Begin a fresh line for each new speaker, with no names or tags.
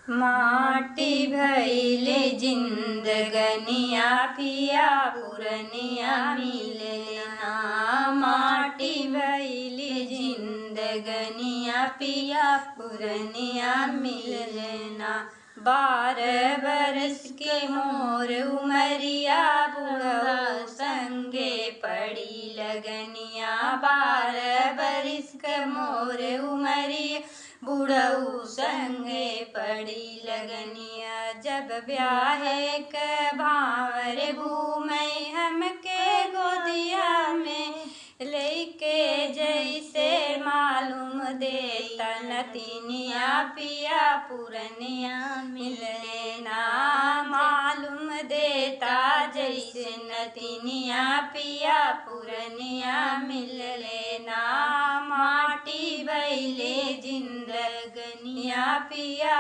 माटी भइले जिंदगनिया पिया पुरनिया मिलना। माटी भइले जिंदगनिया पिया पुरनिया मिलना। 12 बरस के मोर उमरिया बुढ़ऊ संगे पड़ी लगनिया। 12 बरस के मोर उमरिया बुढ़ऊ संगे पड़ी लगनिया। जब ब्याहे के भावर घूमे हमके गोदिया में लेके जैसे मालूम देता नतिनिया पिया पुरनिया मिलना। मालूम देता जैसे नतिनिया पिया पुरनिया मिलना। माटी भइले जिंदगनिया पिया